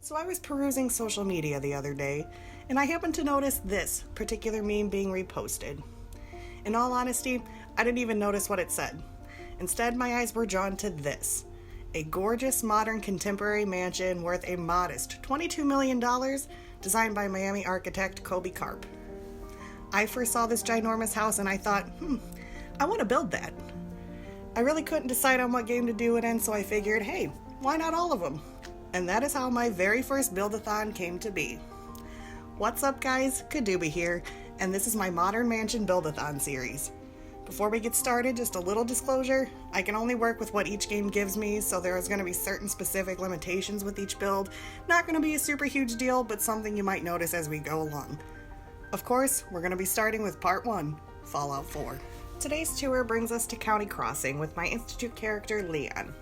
So I was perusing social media the other day, and I happened to notice this particular meme being reposted. In all honesty, I didn't even notice what it said. Instead, my eyes were drawn to this. A gorgeous, modern, contemporary mansion worth a modest $22 million, designed by Miami architect Kobe Karp. I first saw this ginormous house and I thought, I want to build that. I really couldn't decide on what game to do it in, so I figured, hey, why not all of them? And that is how my very first Build-a-thon came to be. What's up, guys? Kaduba here, and this is my Modern Mansion Build-a-thon series. Before we get started, just a little disclosure, I can only work with what each game gives me, so there is going to be certain specific limitations with each build. Not going to be a super huge deal, but something you might notice as we go along. Of course, we're going to be starting with Part 1, Fallout 4. Today's tour brings us to County Crossing with my Institute character, Leon.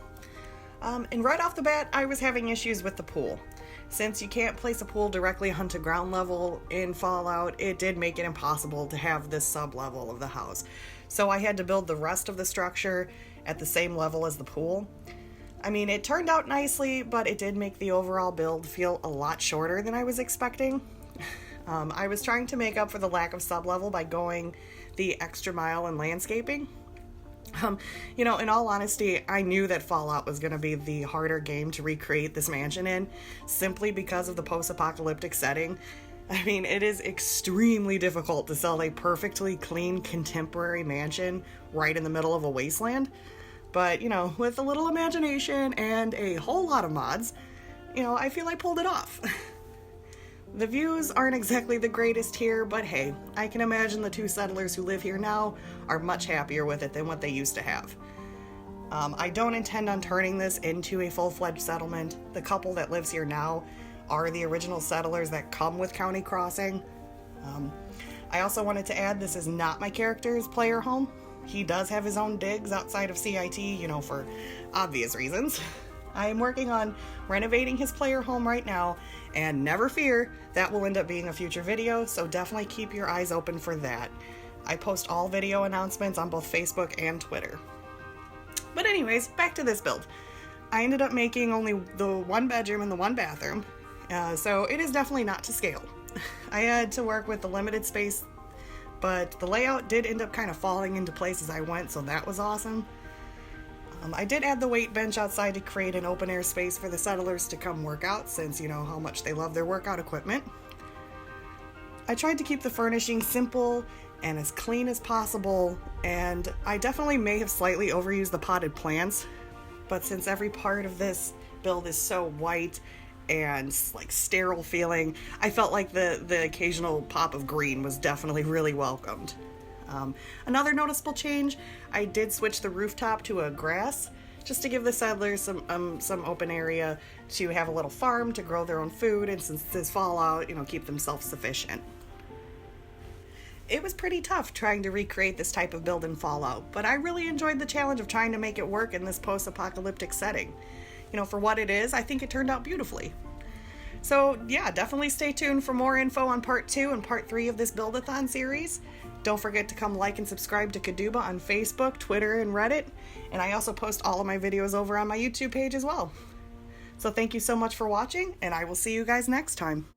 And right off the bat, I was having issues with the pool. Since you can't place a pool directly onto ground level in Fallout, it did make it impossible to have this sub-level of the house. So I had to build the rest of the structure at the same level as the pool. I mean, it turned out nicely, but it did make the overall build feel a lot shorter than I was expecting. I was trying to make up for the lack of sub-level by going the extra mile in landscaping. In all honesty, I knew that Fallout was going to be the harder game to recreate this mansion in, simply because of the post-apocalyptic setting. I mean, it is extremely difficult to sell a perfectly clean, contemporary mansion right in the middle of a wasteland. But, with a little imagination and a whole lot of mods, I feel I pulled it off. The views aren't exactly the greatest here, but hey, I can imagine the two settlers who live here now are much happier with it than what they used to have. I don't intend on turning this into a full-fledged settlement. The couple that lives here now are the original settlers that come with County Crossing. I also wanted to add, this is not my character's player home. He does have his own digs outside of CIT, for obvious reasons. I am working on renovating his player home right now, and never fear, that will end up being a future video, so definitely keep your eyes open for that. I post all video announcements on both Facebook and Twitter. But anyways, back to this build. I ended up making only the one bedroom and the one bathroom, so it is definitely not to scale. I had to work with the limited space, but the layout did end up kind of falling into place as I went, so that was awesome. I did add the weight bench outside to create an open air space for the settlers to come work out, since you know how much they love their workout equipment. I tried to keep the furnishing simple and as clean as possible, and I definitely may have slightly overused the potted plants, but since every part of this build is so white and like sterile feeling, I felt like the occasional pop of green was definitely really welcomed. Another noticeable change, I did switch the rooftop to a grass, just to give the settlers some open area to have a little farm to grow their own food, and since this Fallout, keep them self-sufficient. It was pretty tough trying to recreate this type of build in Fallout, but I really enjoyed the challenge of trying to make it work in this post-apocalyptic setting. For what it is, I think it turned out beautifully. So yeah, definitely stay tuned for more info on Part 2 and Part 3 of this Build-a-thon series. Don't forget to come like and subscribe to Kaduba on Facebook, Twitter, and Reddit. And I also post all of my videos over on my YouTube page as well. So thank you so much for watching, and I will see you guys next time.